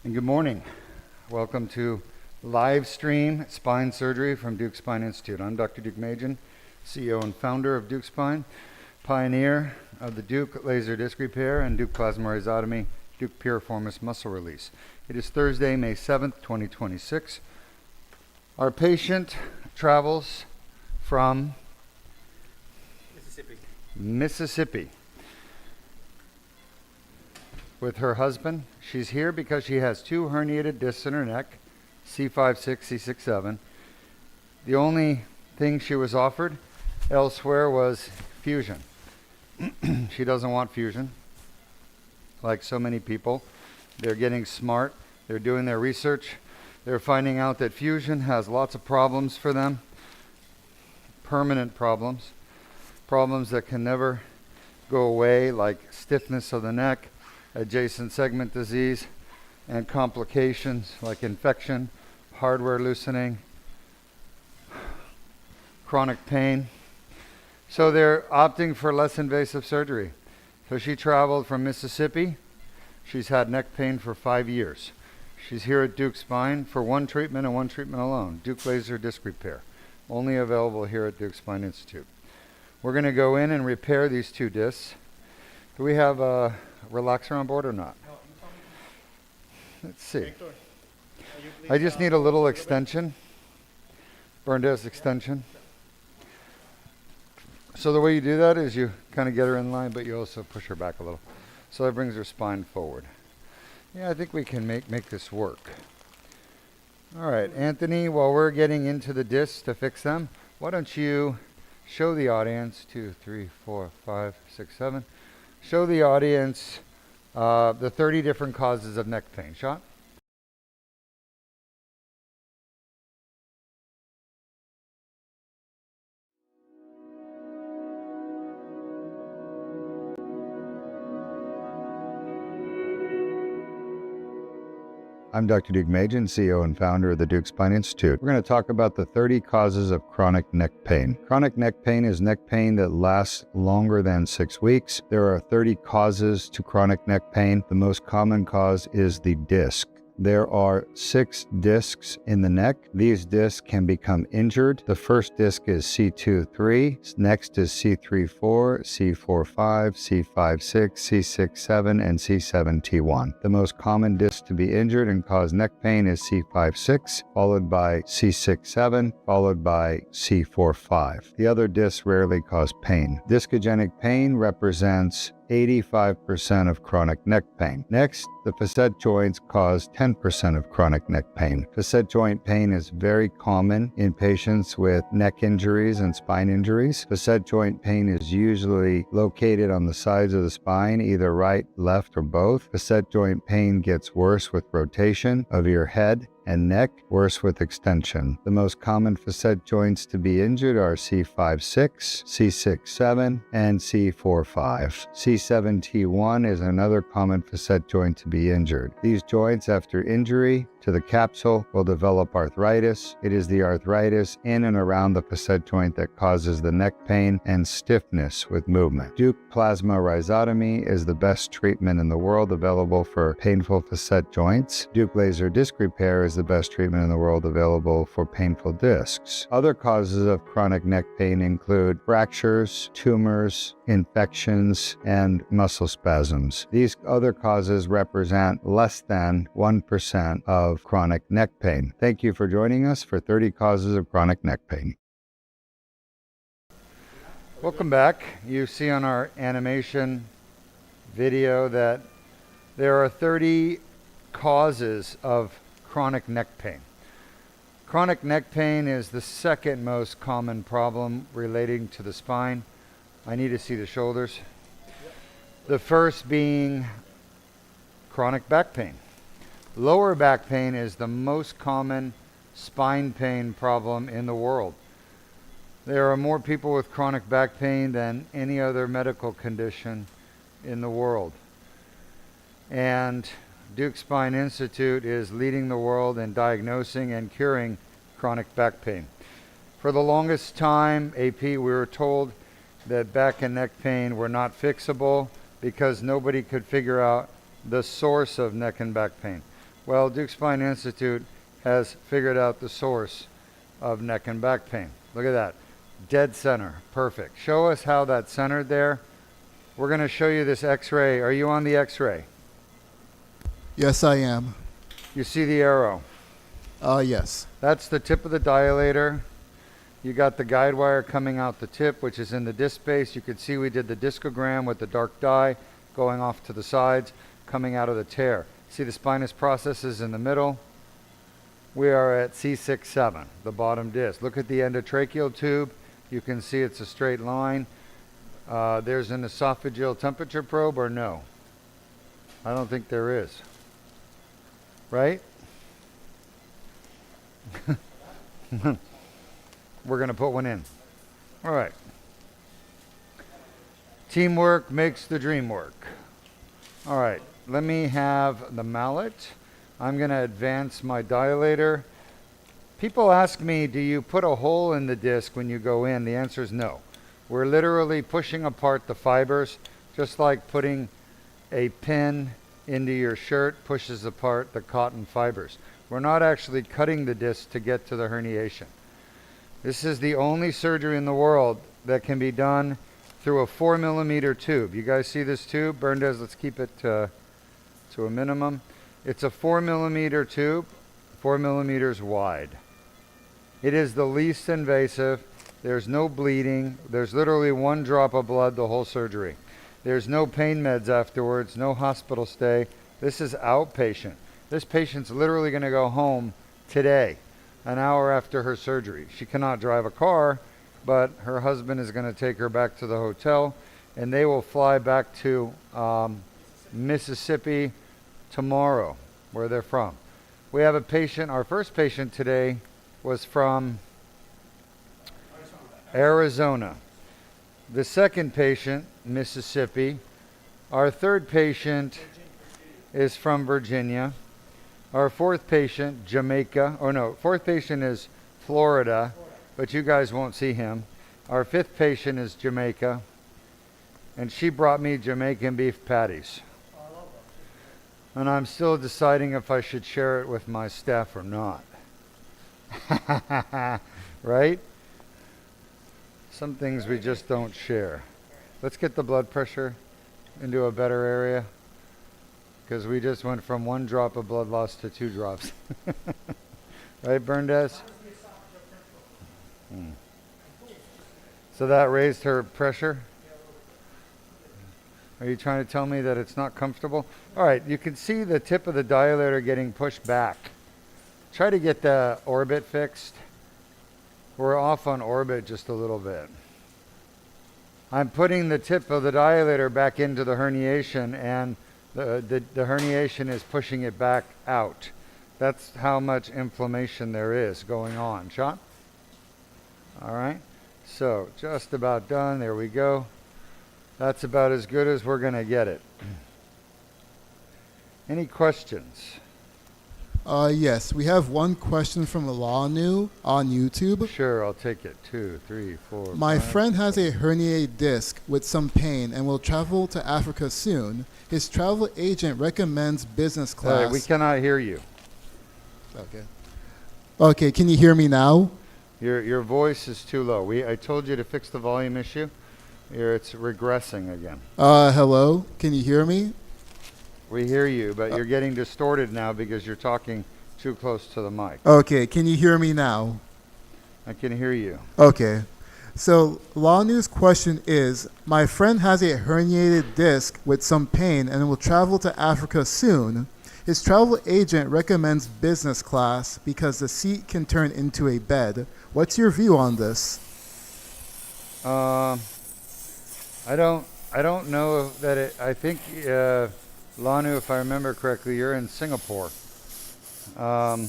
And good morning. Welcome to live stream spine surgery from Deuk Spine Institute. I'm Dr. Deukmedjian, CEO and founder of Deuk Spine, pioneer of the Deuk laser disc repair and Deuk plasma rhizotomy, Deuk piriformis muscle release. It is Thursday, May 7th, 2026. Our patient travels from Mississippi with her husband. She's here because she has two herniated discs in her neck, C5-C6, C6-C7. The only thing she was offered elsewhere was fusion. She doesn't want fusion, like so many people. They're getting smart. They're doing their research. They're finding out that fusion has lots of problems for them, permanent problems, problems that can never go away, like stiffness of the neck, adjacent segment disease, and complications like infection, hardware loosening, chronic pain. So they're opting for less invasive surgery. So she traveled from Mississippi. She's had neck pain for 5 years. She's here at Deuk Spine for one treatment and one treatment alone, Deuk laser disc repair, only available here at Deuk Spine Institute. We're going to go in and repair these two discs. Do we have a relaxer on board or not? No, Let's see. Victor, I just need a little extension, burn disc extension. So the way you do that is you kind of get her in line, but you also push her back a little. So that brings her spine forward. Yeah, I think we can make this work. All right, Anthony, while we're getting into the discs to fix them, why don't you show the audience, 2, 3, 4, 5, 6, 7, show the audience the 30 different causes of neck pain. Shot? I'm Dr. Deukmedjian, CEO and founder of the Deuk Spine Institute. We're going to talk about the 30 causes of chronic neck pain. Chronic neck pain is neck pain that lasts longer than 6 weeks. There are 30 causes to chronic neck pain. The most common cause is the disc. There are 6 discs in the neck. These discs can become injured. The first disc is C2-3, next is C3-4, C4-5, C5-6, C6-7, and C7-T1. The most common disc to be injured and cause neck pain is C5-6, followed by C6-7, followed by C4-5. The other discs rarely cause pain. Discogenic pain represents 85% of chronic neck pain. Next, the facet joints cause 10% of chronic neck pain. Facet joint pain is very common in patients with neck injuries and spine injuries. Facet joint pain is usually located on the sides of the spine, either right, left, or both. Facet joint pain gets worse with rotation of your head and neck, worse with extension. The most common facet joints to be injured are C5-6, C6-7, and C4-5. C7-T1 is another common facet joint to be injured. These joints, after injury to the capsule, will develop arthritis. It is the arthritis in and around the facet joint that causes the neck pain and stiffness with movement. Deuk plasma rhizotomy is the best treatment in the world available for painful facet joints. Deuk laser disc repair is the best treatment in the world available for painful discs. Other causes of chronic neck pain include fractures, tumors, infections, and muscle spasms. These other causes represent less than 1% of chronic neck pain. Thank you for joining us for 30 causes of chronic neck pain. Welcome back. You see on our animation video that there are 30 causes of chronic neck pain. Chronic neck pain is the second most common problem relating to the spine. I need to see the shoulders. The first being chronic back pain. Lower back pain is the most common spine pain problem in the world. There are more people with chronic back pain than any other medical condition in the world. And Deuk Spine Institute is leading the world in diagnosing and curing chronic back pain. For the longest time, AP, we were told that back and neck pain were not fixable because nobody could figure out the source of neck and back pain. Well, Deuk Spine Institute has figured out the source of neck and back pain. Look at that. Dead center. Perfect. Show us how that's centered there. We're going to show you this x-ray. Are you on the x-ray? Yes, I am. You see the arrow? Yes. That's the tip of the dilator. You got the guide wire coming out the tip, which is in the disc space. You can see we did the discogram with the dark dye going off to the sides, coming out of the tear. See the spinous processes in the middle? We are at C6-C7, the bottom disc. Look at the endotracheal tube. You can see it's a straight line. There's an esophageal temperature probe or no? I don't think there is. Right? We're going to put one in. All right. Teamwork makes the dream work. All right. Let me have the mallet. I'm going to advance my dilator. People ask me, do you put a hole in the disc when you go in? The answer is no. We're literally pushing apart the fibers, just like putting a pin into your shirt pushes apart the cotton fibers. We're not actually cutting the disc to get to the herniation. This is the only surgery in the world that can be done through a 4mm tube. You guys see this tube? Berndes, let's keep it to a minimum. It's a 4mm tube, 4mm wide. It is the least invasive. There's no bleeding. There's literally 1 drop of blood the whole surgery. There's no pain meds afterwards, no hospital stay. This is outpatient. This patient's literally going to go home today, an hour after her surgery. She cannot drive a car, but her husband is going to take her back to the hotel, and they will fly back to Mississippi tomorrow, where they're from. We have a patient, our first patient today was from Arizona. The second patient, Mississippi. Our third patient is from Virginia. Our fourth patient, Jamaica. Oh no, fourth patient is Florida, but you guys won't see him. Our fifth patient is Jamaica, and she brought me Jamaican beef patties. And I'm still deciding if I should share it with my staff or not. Right? Some things we just don't share. Let's get the blood pressure into a better area, because we just went from 1 drop of blood loss to 2 drops. Right, Berndes? So that raised her pressure? Are you trying to tell me that it's not comfortable? All right, you can see the tip of the dilator getting pushed back. Try to get the orbit fixed. We're off on orbit just a little bit. I'm putting the tip of the dilator back into the herniation, and the herniation is pushing it back out. That's how much inflammation there is going on. Sean? All right. So just about done. There we go. That's about as good as we're going to get it. Any questions? Yes, we have one question from Lanu on YouTube. Sure, I'll take it. 2, 3, 4. My 5. friend has a herniated disc with some pain and will travel to Africa soon. His travel agent recommends business class. We cannot hear you. Okay. Okay, can you hear me now? Your voice is too low. I told you to fix the volume issue. It's regressing again. Hello? Can you hear me? We hear you, but you're getting distorted now because you're talking too close to the mic. Okay, can you hear me now? I can hear you. Okay. So, Lanu's question is, my friend has a herniated disc with some pain and will travel to Africa soon. His travel agent recommends business class because the seat can turn into a bed. What's your view on this? I don't know that it. I think Lanu, if I remember correctly, you're in Singapore. Turn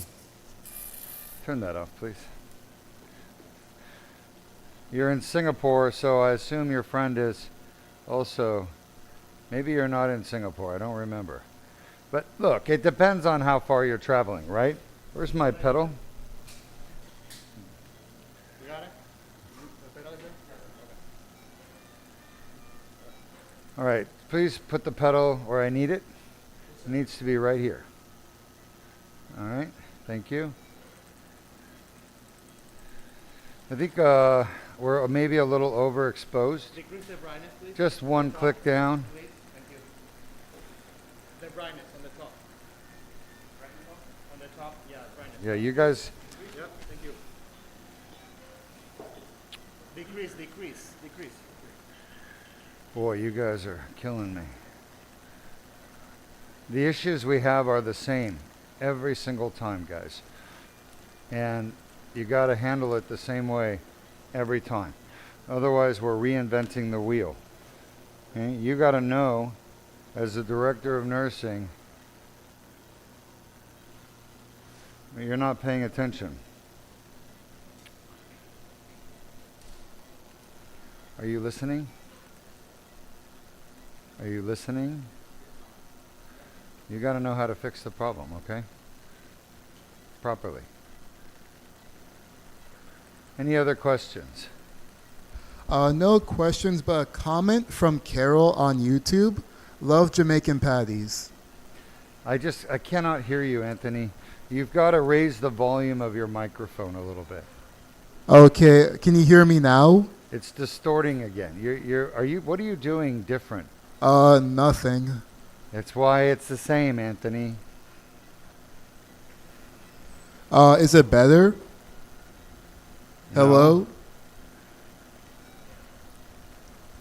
that off, please. You're in Singapore, so I assume your friend is also. Maybe you're not in Singapore. I don't remember. But look, it depends on how far you're traveling, right? Where's my pedal? You got it? The pedal is there? Okay. All right, please put the pedal where I need it. It needs to be right here. All right, thank you. I think we're maybe a little overexposed. Decrease the brightness, please. Just one Top, click down. Please. Thank you. The brightness on the top. On the top, yeah, brightness. Yeah, you guys. Yep, thank you. Decrease, decrease, decrease. Boy, you guys are killing me. The issues we have are the same every single time, guys. And you got to handle it the same way every time. Otherwise, we're reinventing the wheel. Okay? You got to know, as the director of nursing, you're not paying attention. Are you listening? Are you listening? You got to know how to fix the problem, okay? Properly. Any other questions? No questions, but a comment from Carol on YouTube. Love Jamaican patties. I cannot hear you, Anthony. You've got to raise the volume of your microphone a little bit. Okay, can you hear me now? It's distorting again. What are you doing different? Nothing. That's why it's the same, Anthony. Is it better? Hello?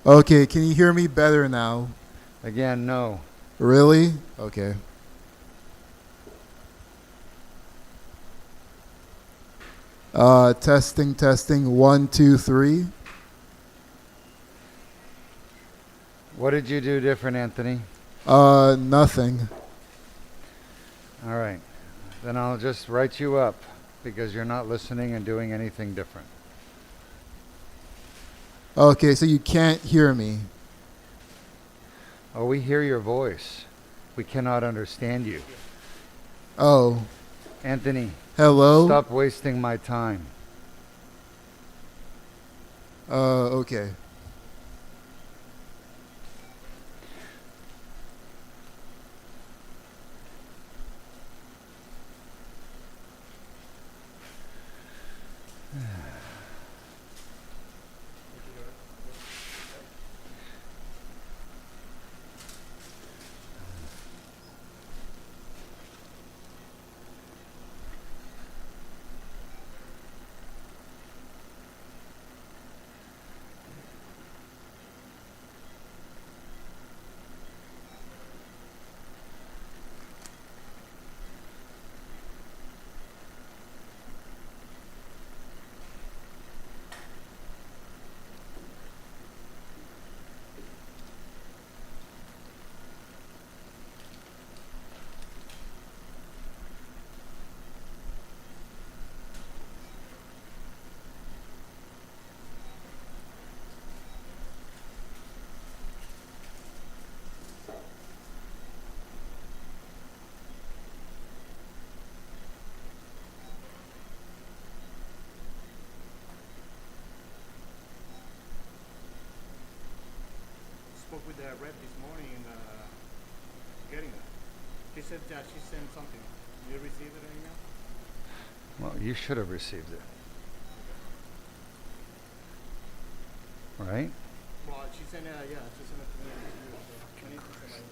Okay, can you hear me better now? Again, no. Really? Okay. Testing, testing, 1, 2, 3. What did you do different, Anthony? Nothing. All right. Then I'll just write you up because you're not listening and doing anything different. Okay, so you can't hear me. Oh, we hear your voice. We cannot understand you. Oh, Anthony, hello? stop wasting my time. Okay. Spoke with the rep this morning in getting it. She said that she sent something. You received it in email? Well, you should have received it. Right? Well, she sent it, yeah, she sent it to me. So I need to send my email.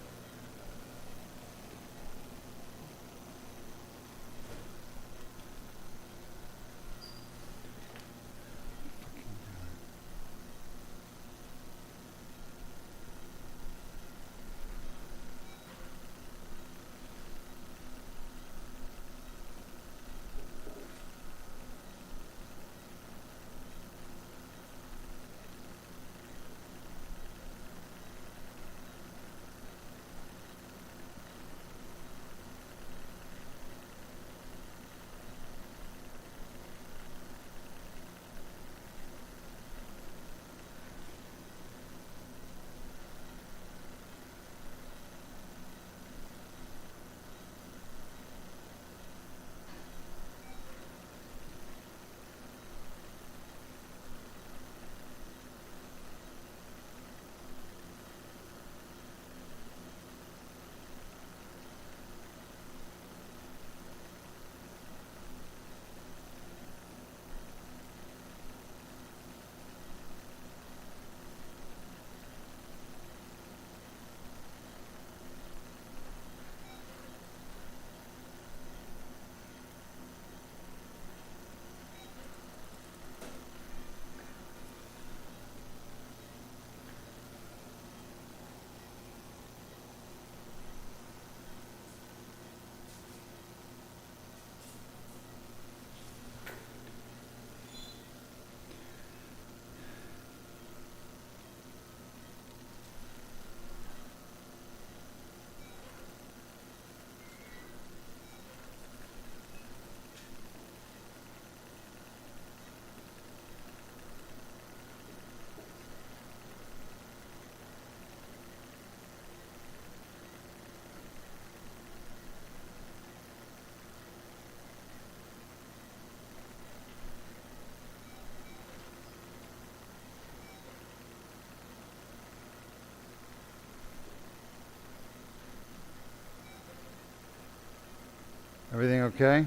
Everything okay?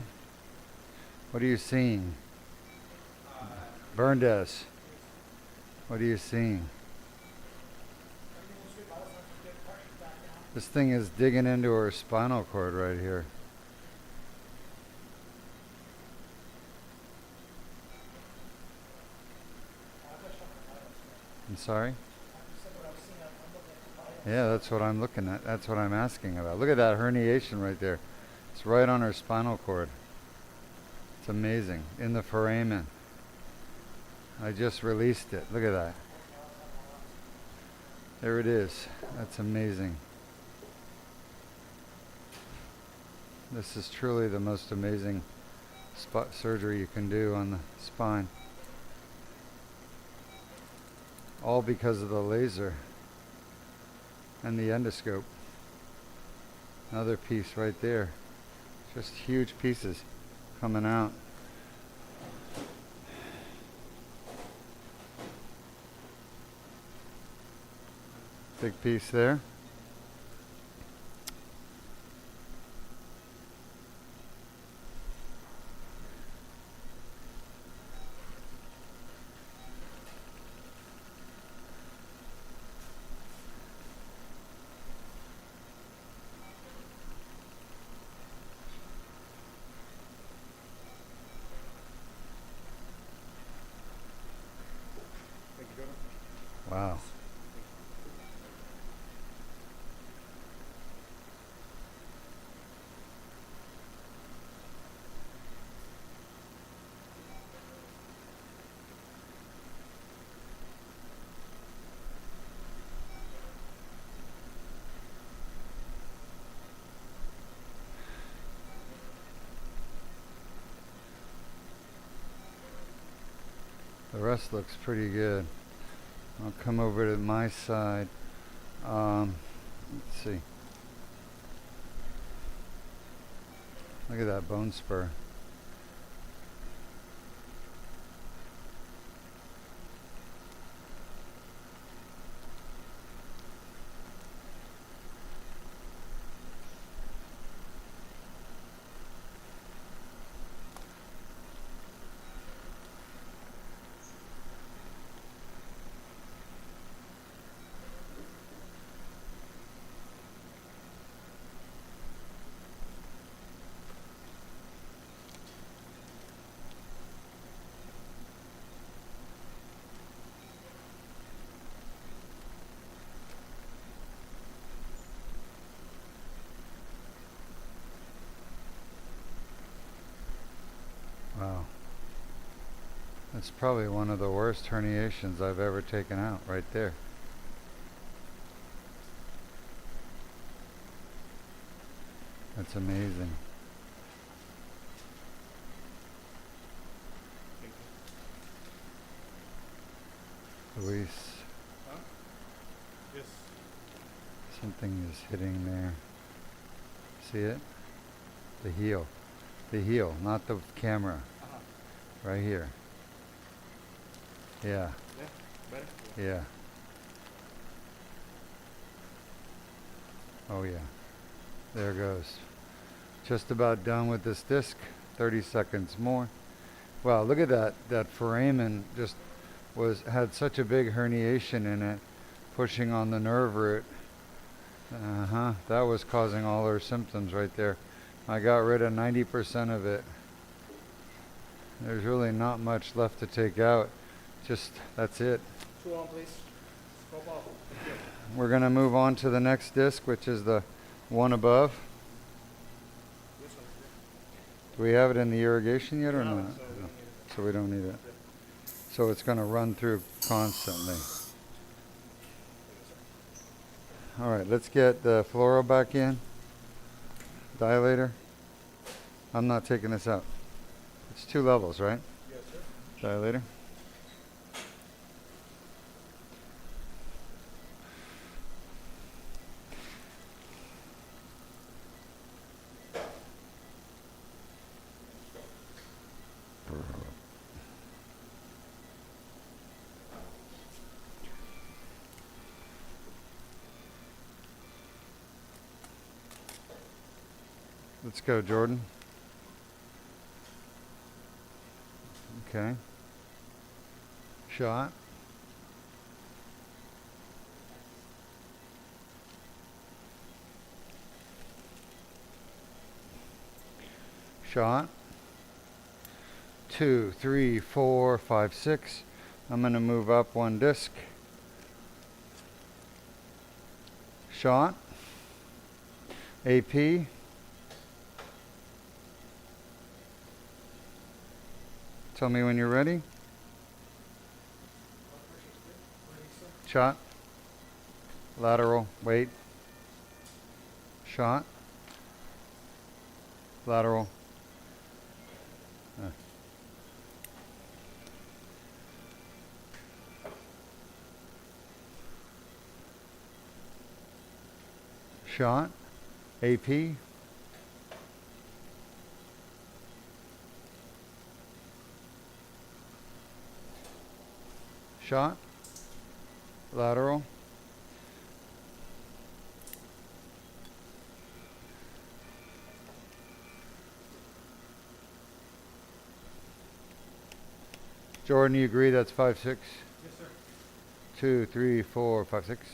What are you seeing? Burndes. What are you seeing? This thing is digging into her spinal cord right here. I'm sorry? Yeah, that's what I'm looking at. That's what I'm asking about. Look at that herniation right there. It's right on her spinal cord. It's amazing. In the foramen. I just released it. Look at that. There it is. That's amazing. This is truly the most amazing spot surgery you can do on the spine. All because of the laser and the endoscope. Another piece right there. Just huge pieces coming out. Big piece there. Wow. The rest looks pretty good. I'll come over to my side. Let's see. Look at that bone spur. Wow. That's probably one of the worst herniations I've ever taken out right there. That's amazing. Luis, Huh? Yes. something is hitting there. See it? The heel. The heel, not the camera. Right here. Yeah, Yeah. Better. yeah. Oh yeah. There goes. Just about done with this disc. 30 seconds more. Wow, look at that. That foramen just had such a big herniation in it, pushing on the nerve root. That was causing all her symptoms right there. I got rid of 90% of it. There's really not much left to take out. Just, that's it. 2 on, please. Scope off. Thank you. We're gonna move on to the next disc, which is the one above. This one. Do we have it in the irrigation yet or No, not? so we don't need it. So we don't need it. So it's gonna run through constantly. All right, let's get the fluoro back in. Dilator. I'm not taking this out. It's 2 levels, right? Yes, sir. Dilator. Let's go, Jordan. Okay. Shot. Shot. 2, 3, 4, 5, 6. I'm going to move up one disc. Shot. AP. Tell me when you're ready. Shot. Lateral. Wait. Shot. Lateral. Shot. AP. Shot. Lateral. Jordan, you agree that's 5, 6? Yes, sir. 2, 3, 4, 5, 6.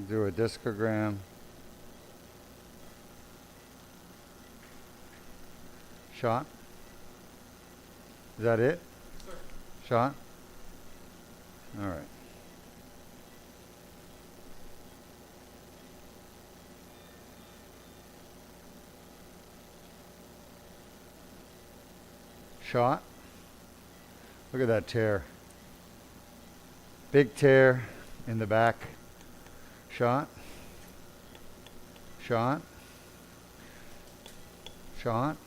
Do a discogram. Shot. Is that it? Yes, sir. Shot. All right. Shot. Look at that tear. Big tear in the back. Shot. Shot. Shot.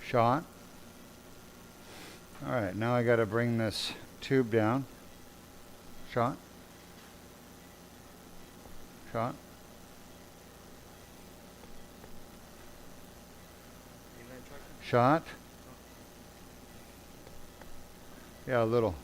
Shot. All right, now I got to bring this tube down. Shot. Shot. Inline traction? Shot. Yeah, a little.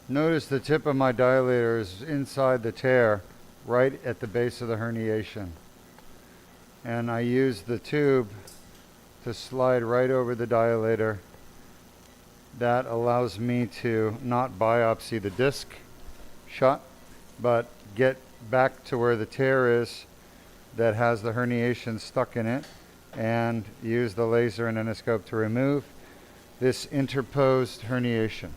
Notice the tip of my dilator is inside the tear, right at the base of the herniation. And I use the tube to slide right over the dilator. That allows me to not biopsy the disc shot, but get back to where the tear is that has the herniation stuck in it, and use the laser and endoscope to remove this interposed herniation.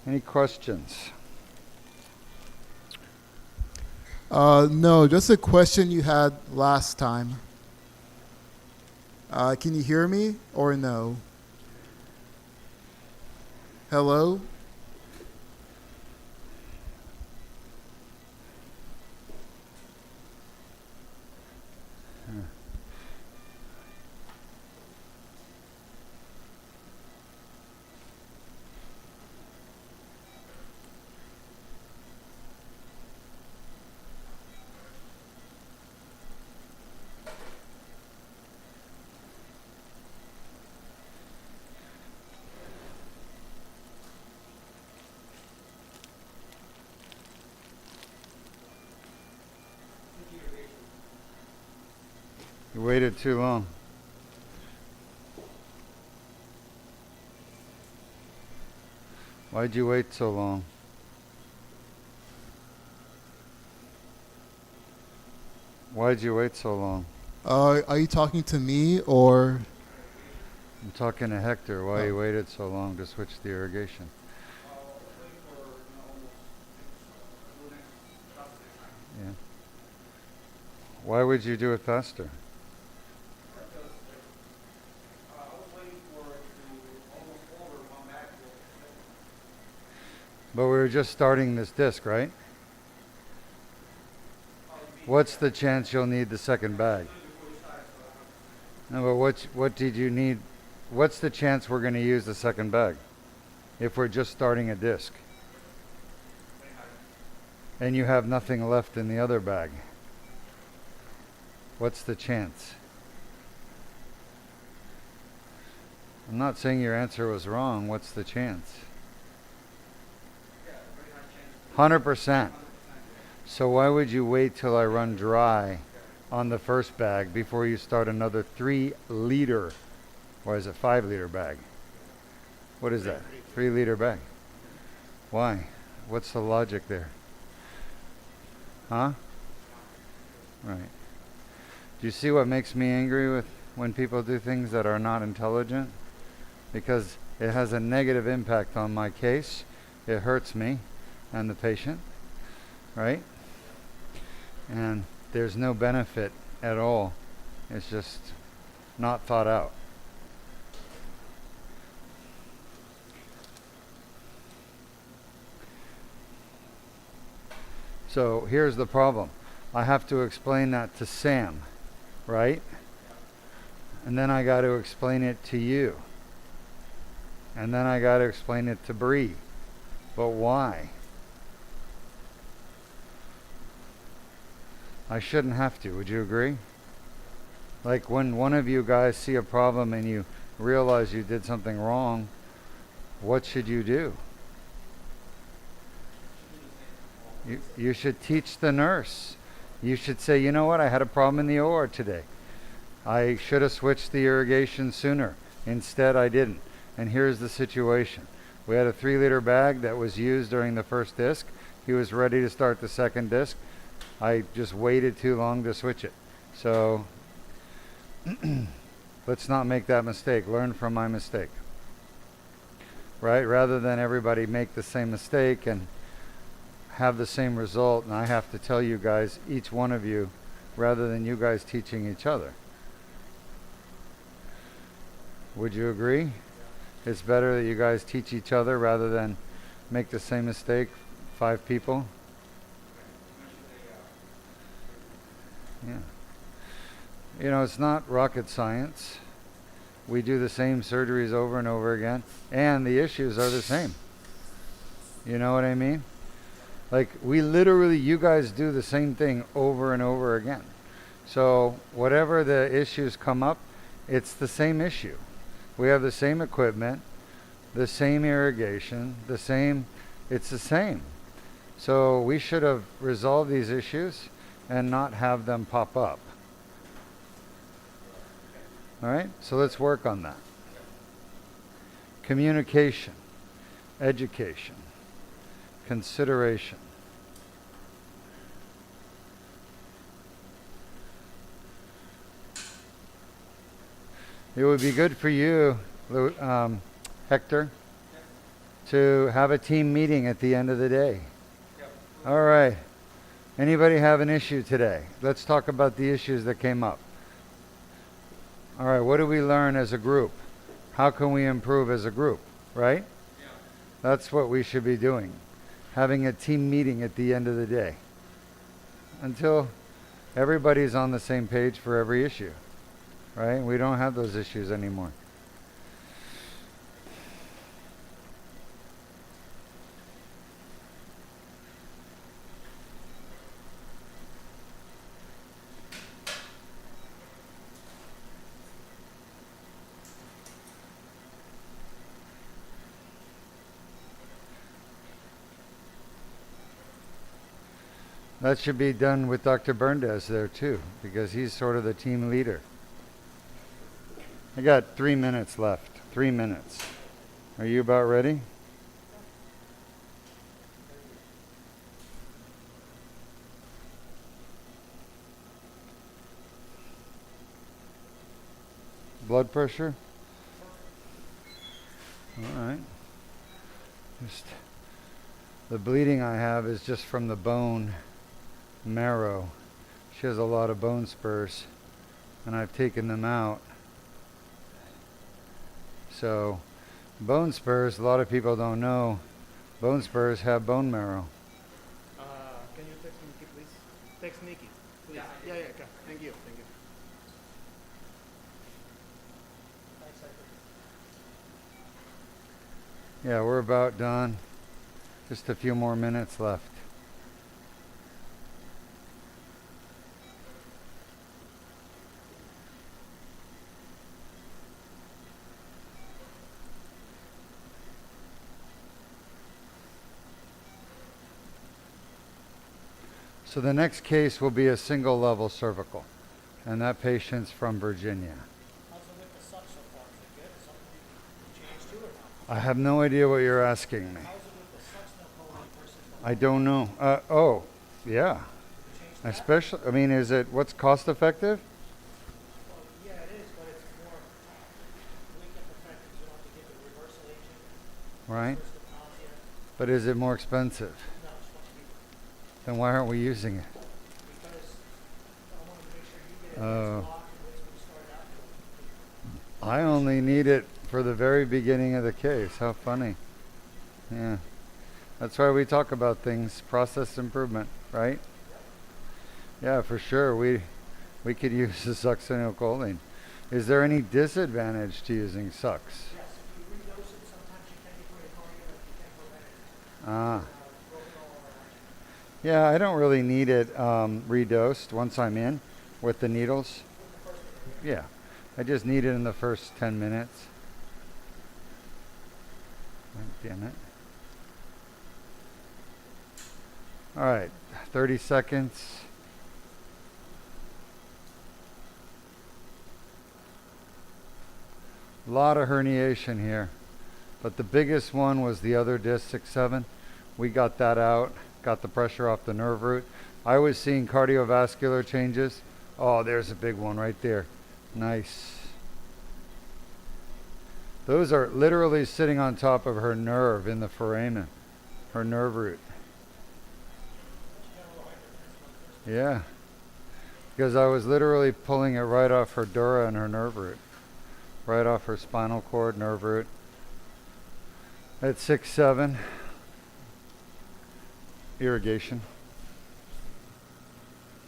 Any questions? No, just a question you had last time. Can you hear me or no? Hello? You waited too long. Why'd you wait so long? Why'd you wait so long? Are you talking to me or? I'm talking to Hector. Why you waited so long to switch the irrigation? Yeah. Why would you do it faster? But we were just starting this disc, right? What's the chance you'll need the second bag? No, but what did you need? What's the chance we're going to use the second bag if we're just starting a disc? And you have nothing left in the other bag. What's the chance? I'm not saying your answer was wrong. What's the chance? 100%. So why would you wait till I run dry on the first bag before you start another 3-liter, or is it 5-liter bag? What is that? 3-liter bag. Why? What's the logic there? Huh? Right. Do you see what makes me angry with when people do things that are not intelligent? Because it has a negative impact on my case. It hurts me and the patient, right? And there's no benefit at all. It's just not thought out. So here's the problem. I have to explain that to Sam, right? And then I got to explain it to you. And then I got to explain it to Bree. But why? I shouldn't have to. Would you agree? Like when one of you guys see a problem and you realize you did something wrong, what should you do? You should teach the nurse. You should say, you know what, I had a problem in the OR today. I should have switched the irrigation sooner. Instead, I didn't. And here's the situation. We had a 3-liter bag that was used during the first disc. He was ready to start the second disc. I just waited too long to switch it. So let's not make that mistake. Learn from my mistake. Right? Rather than everybody make the same mistake and have the same result, and I have to tell you guys, each one of you, rather than you guys teaching each other. Would you agree? It's better that you guys teach each other rather than make the same mistake, 5 people. Yeah. You know, it's not rocket science. We do the same surgeries over and over again, and the issues are the same. You know what I mean? Like, we literally, you guys do the same thing over and over again. So whatever the issues come up, it's the same issue. We have the same equipment, the same irrigation, it's the same. So we should have resolved these issues and not have them pop up. All right, so let's work on that. Communication, education, consideration. It would be good for you, Hector, to have a team meeting at the end of the day. All right. Anybody have an issue today? Let's talk about the issues that came up. All right, what do we learn as a group? How can we improve as a group, right? Yeah. That's what we should be doing. Having a team meeting at the end of the day. Until everybody's on the same page for every issue, right? We don't have those issues anymore. That should be done with Dr. Berndes there too, because he's sort of the team leader. I got 3 minutes left. 3 minutes. Are you about ready? Blood pressure? All right. Just the bleeding I have is just from the bone marrow. She has a lot of bone spurs, and I've taken them out. So bone spurs, a lot of people don't know, Bone spurs have bone marrow. Can you text Nikki, please? Text Nikki, please. Yeah, okay. Thank you. Thank you. Yeah, we're about done. Just a few more minutes left. So the next case will be a single level cervical, and that patient's from Virginia. How's it with the suck so far? Is it good? Is something you changed to or not? I have no idea what you're asking me. How's it with the suck no colon versus the I don't know. Oh, yeah. change that? Especially, I mean, is it what's cost effective? Well, yeah, it is, but it's more weakened effective. You don't have to give the reversal agent Right. versus the nausea. But is it more expensive? No, it's much cheaper. Then why aren't we using it? Because I wanted to make sure you get it Oh. next block and wait till we start out. I only need it for the very beginning of the case. How funny. Yeah. That's why we talk about things, process improvement, right? Yeah, for sure. We could use the succinylcholine. Is there any disadvantage to using sucks? Yes, if you redose it, sometimes you can't get rid of cardio like you can prevent it. Ah. Propanol or action. Yeah, I don't really need it redosed once I'm in with the needles. Yeah, I just need it in the first 10 minutes. Oh, damn it. All right, 30 seconds. A lot of herniation here, but the biggest one was the other disc, 6-7. We got that out, got the pressure off the nerve root. I was seeing cardiovascular changes. Oh, there's a big one right there. Nice. Those are literally sitting on top of her nerve in the foramen, her nerve root. Yeah, because I was literally pulling it right off her dura and her nerve root, right off her spinal cord, nerve root. At 6-7, irrigation.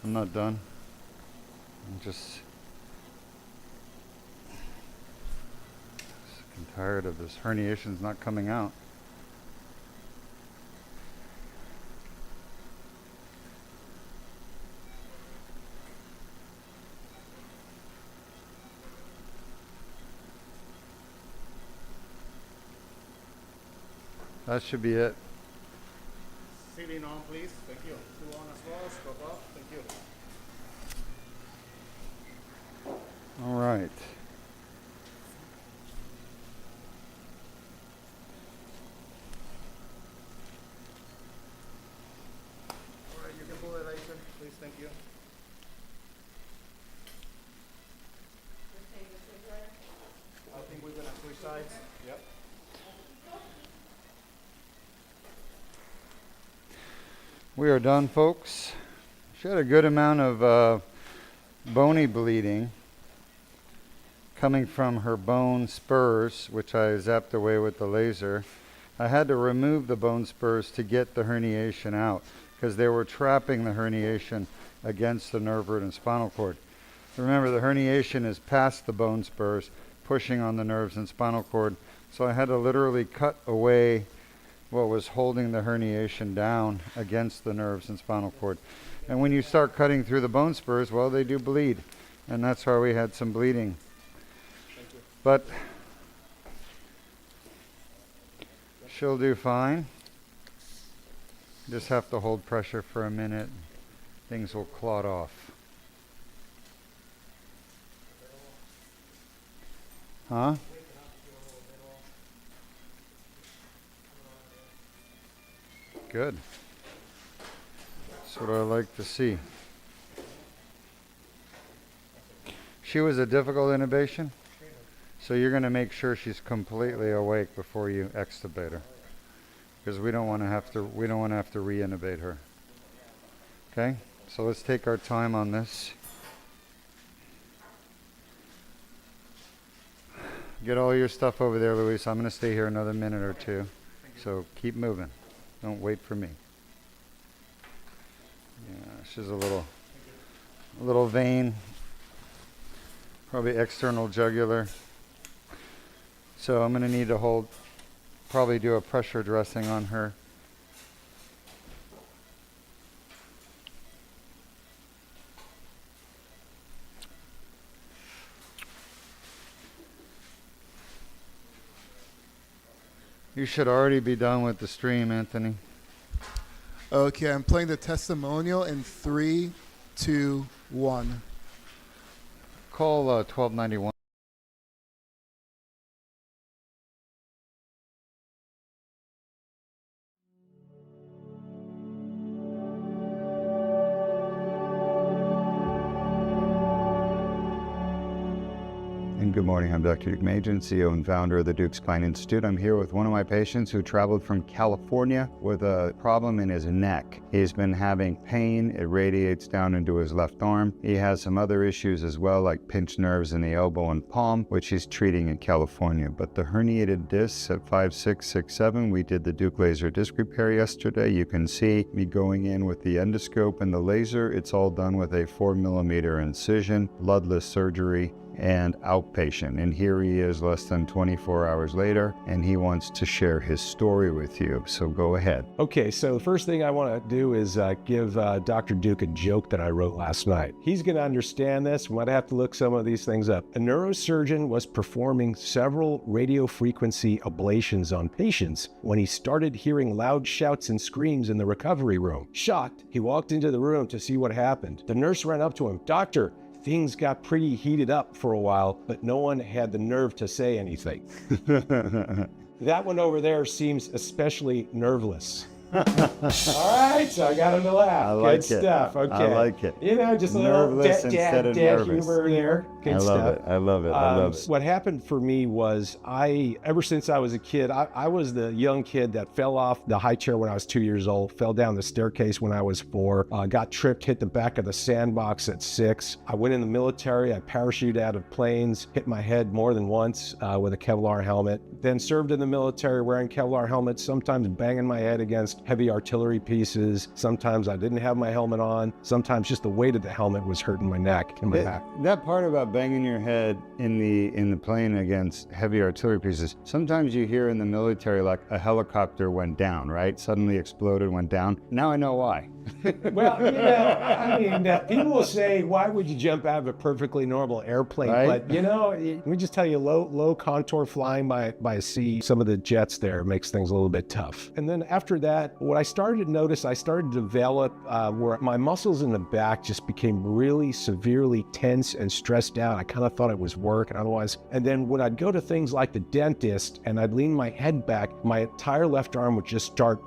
I'm not done. I'm just sick and tired of this. Herniation's not coming out. That should be it. Sitting on, please. Thank you. 2 on as well. Scope up. Thank you. All right. All right, you can pull the laser, please. Thank you. I think we're gonna switch sides. Yep. We are done, folks. She had a good amount of bony bleeding coming from her bone spurs, which I zapped away with the laser. I had to remove the bone spurs to get the herniation out because they were trapping the herniation against the nerve root and spinal cord. Remember, the herniation is past the bone spurs, pushing on the nerves and spinal cord. So I had to literally cut away what was holding the herniation down against the nerves and spinal cord. And when you start cutting through the bone spurs, well, they do bleed. And that's why we had some bleeding. But she'll do fine. Just have to hold pressure for a minute. Things will clot off. Huh? Good. That's what I like to see. She was a difficult intubation, so you're going to make sure she's completely awake before you extubate her, because we don't want to have to re-intubate her. Okay, so let's take our time on this. Get all your stuff over there, Luis. I'm going to stay here another minute or two, so keep moving. Don't wait for me. Yeah, she's a little vein, probably external jugular. So I'm going to need to probably do a pressure dressing on her. You should already be done with the stream, Anthony. Okay, I'm playing the testimonial in 3, 2, 1. Call 1291. And good morning, I'm Dr. Deukmedjian, CEO and founder of the Deuk Spine Institute. I'm here with one of my patients who traveled from California with a problem in his neck. He's been having pain, it radiates down into his left arm. He has some other issues as well, like pinched nerves in the elbow and palm, which he's treating in California. But the herniated discs at C5-C6, C7, we did the Deuk laser disc repair yesterday. You can see me going in with the endoscope and the laser. It's all done with a 4mm incision, bloodless surgery, and outpatient. And here he is less than 24 hours later, and he wants to share his story with you. So go ahead. Okay, so the first thing I want to do is give Dr. Deuk a joke that I wrote last night. He's going to understand this. We might have to look some of these things up. A neurosurgeon was performing several radiofrequency ablations on patients when he started hearing loud shouts and screams in the recovery room. Shocked, he walked into the room to see what happened. The nurse ran up to him. "Doctor, things got pretty heated up for a while, but no one had the nerve to say anything." That one over there seems especially nerveless. All right, so I got him to laugh. I like Good it. stuff. Okay. I like it. You know, just a Nerveless little instead of dad nervous. humor there. Good I love stuff. it. I love it. I love it. What happened for me was ever since I was a kid, I was the young kid that fell off the high chair when I was 2 years old, fell down the staircase when I was 4, got tripped, hit the back of the sandbox at 6. I went in the military, I parachuted out of planes, hit my head more than once with a Kevlar helmet, then served in the military wearing Kevlar helmets, sometimes banging my head against heavy artillery pieces. Sometimes I didn't have my helmet on. Sometimes just the weight of the helmet was hurting my neck and my back. That part about banging your head in the plane against heavy artillery pieces, sometimes you hear in the military like a helicopter went down, right? Suddenly exploded, went down. Now I know why. Well, you know, I mean, people will say, why would you jump out of a perfectly normal airplane? Right? But, you know, let me just tell you, low contour flying by sea, some of the jets there makes things a little bit tough. And then after that, what I started to notice, I started to develop where my muscles in the back just became really severely tense and stressed out. I kind of thought it was work and otherwise. And then when I'd go to things like the dentist and I'd lean my head back, my entire left arm would just start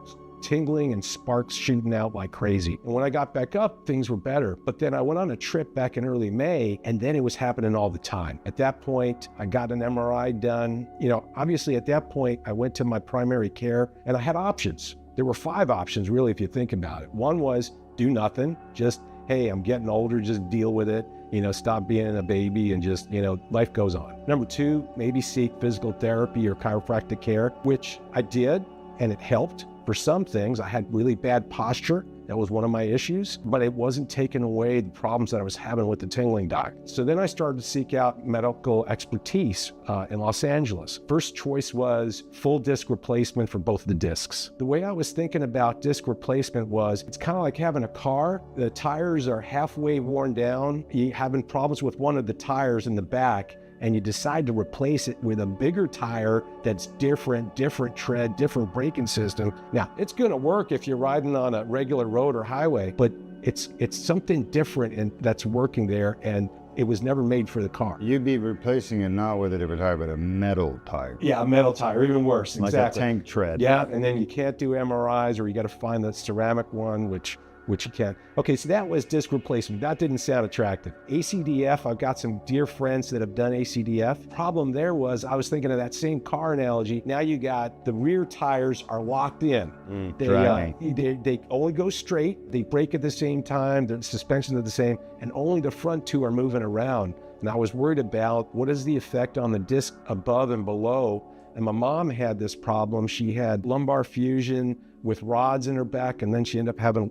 tingling and sparks shooting out like crazy. And when I got back up, things were better. But then I went on a trip back in early May, and then it was happening all the time. At that point, I got an MRI done. You know, obviously at that point, I went to my primary care and I had options. There were 5 options really, if you think about it. One was do nothing, just, hey, I'm getting older, just deal with it. You know, stop being a baby and just, you know, life goes on. Number 2, maybe seek physical therapy or chiropractic care, which I did, and it helped. For some things, I had really bad posture. That was one of my issues, but it wasn't taking away the problems that I was having with the tingling doc. So then I started to seek out medical expertise in Los Angeles. First choice was full disc replacement for both the discs. The way I was thinking about disc replacement was, it's kind of like having a car. The tires are halfway worn down. You're having problems with one of the tires in the back, and you decide to replace it with a bigger tire that's different tread, different braking system. Now, it's gonna work if you're riding on a regular road or highway, but it's something different and that's working there, and it was never made for the car. You'd be replacing it not with a different tire, but a metal tire. Yeah, a metal tire, even worse, like exactly. a tank tread. Yeah, and then you can't do MRIs, or you gotta find the ceramic one, which you can't. Okay, so that was disc replacement. That didn't sound attractive. ACDF, I've got some dear friends that have done ACDF. Problem there was, I was thinking of that same car analogy. Now you got the rear tires are locked in. They only go straight, they brake at the same time, the suspensions are the same, and only the front 2 are moving around. And I was worried about what is the effect on the disc above and below And my mom had this problem. She had lumbar fusion with rods in her back, and then she ended up having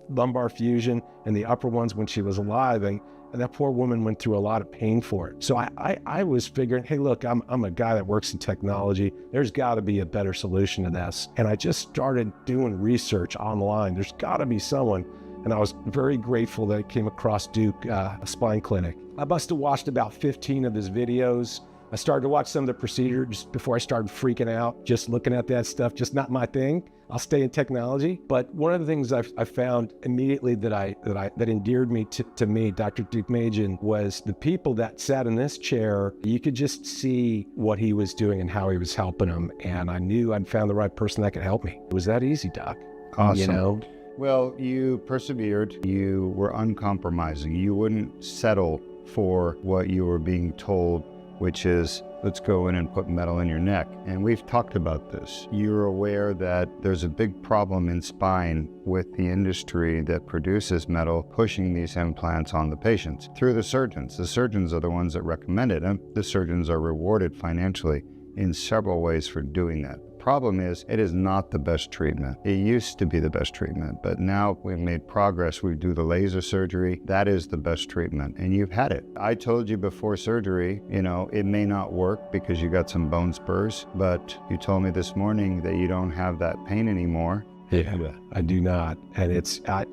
lumbar fusion in the upper ones when she was alive. And that poor woman went through a lot of pain for it. So I was figuring, hey, look, I'm a guy that works in technology. There's got to be a better solution to this. And I just started doing research online. There's got to be someone. And I was very grateful that I came across Deuk Spine Clinic. I must have watched about 15 of his videos. I started to watch some of the procedures before I started freaking out, just looking at that stuff, just not my thing. I'll stay in technology. But one of the things I found immediately that endeared me to me, Dr. Deukmedjian, was the people that sat in this chair. You could just see what he was doing and how he was helping them. And I knew I'd found the right person that could help me. It was that easy, Doc. Awesome. You know? Well, you persevered. You were uncompromising. You wouldn't settle for what you were being told, which is, let's go in and put metal in your neck. And we've talked about this. You're aware that there's a big problem in spine with the industry that produces metal pushing these implants on the patients through the surgeons. The surgeons are the ones that recommend it, and the surgeons are rewarded financially in several ways for doing that. Problem is, it is not the best treatment. It used to be the best treatment, but now we've made progress. We do the laser surgery. That is the best treatment, and you've had it. I told you before surgery, it may not work because you got some bone spurs, but you told me this morning that you don't have that pain anymore. Yeah, I do not. And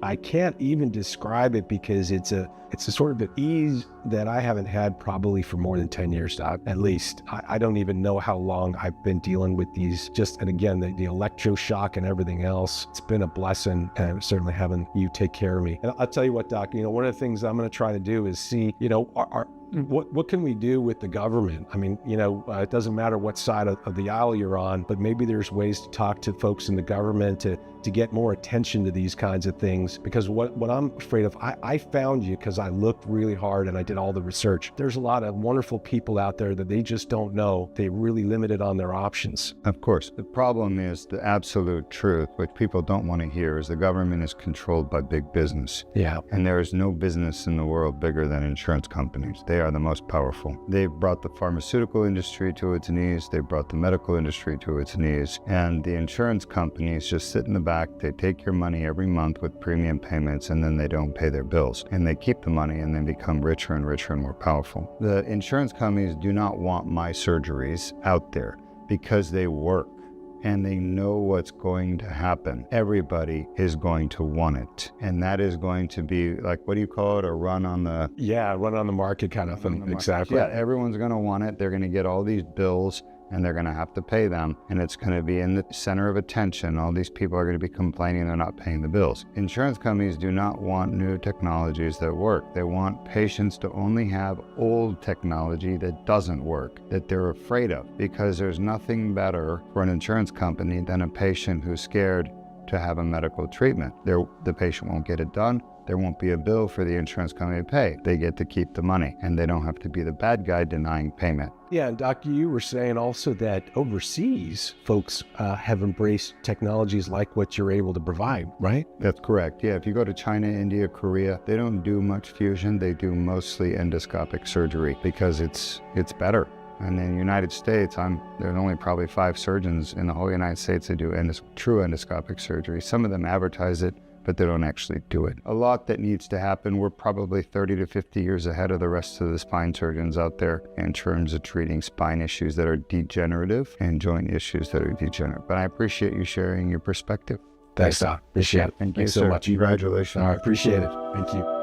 I can't even describe it because it's a sort of an ease that I haven't had probably for more than 10 years, Doc, at least. I don't even know how long I've been dealing with these, and again, the electroshock and everything else. It's been a blessing, and certainly having you take care of me. And I'll tell you what, Doc, one of the things I'm going to try to do is see, what can we do with the government? I mean, it doesn't matter what side of the aisle you're on, but maybe there's ways to talk to folks in the government to get more attention to these kinds of things. Because what I'm afraid of, I found you because I looked really hard and I did all the research. There's a lot of wonderful people out there that they just don't know. They're really limited on their options. Of course. The problem is the absolute truth, which people don't want to hear, is the government is controlled by big business. Yeah. And there is no business in the world bigger than insurance companies. They are the most powerful. They've brought the pharmaceutical industry to its knees. They've brought the medical industry to its knees. And the insurance companies just sit in the back. They take your money every month with premium payments, and then they don't pay their bills. And they keep the money and then become richer and richer and more powerful. The insurance companies do not want my surgeries out there because they work and they know what's going to happen. Everybody is going to want it. And that is going to be like, what do you call it? A run on the... Yeah, run on the market kind of thing. Exactly. Yeah, everyone's going to want it. They're going to get all these bills and they're going to have to pay them. And it's going to be in the center of attention. All these people are going to be complaining they're not paying the bills. Insurance companies do not want new technologies that work. They want patients to only have old technology that doesn't work, that they're afraid of, because there's nothing better for an insurance company than a patient who's scared to have a medical treatment. The patient won't get it done. There won't be a bill for the insurance company to pay. They get to keep the money, and they don't have to be the bad guy denying payment. Yeah, and Doctor, you were saying also that overseas folks have embraced technologies like what you're able to provide, right? That's correct. Yeah, if you go to China, India, Korea, they don't do much fusion. They do mostly endoscopic surgery because it's better. And in the United States, there's only probably 5 surgeons in the whole United States that do true endoscopic surgery. Some of them advertise it, but they don't actually do it. A lot that needs to happen. We're probably 30 to 50 years ahead of the rest of the spine surgeons out there in terms of treating spine issues that are degenerative and joint issues that are degenerative. But I appreciate you sharing your perspective. Thanks, Doc. Appreciate it. Thank you so sir. much. Congratulations. I appreciate it. Thank you.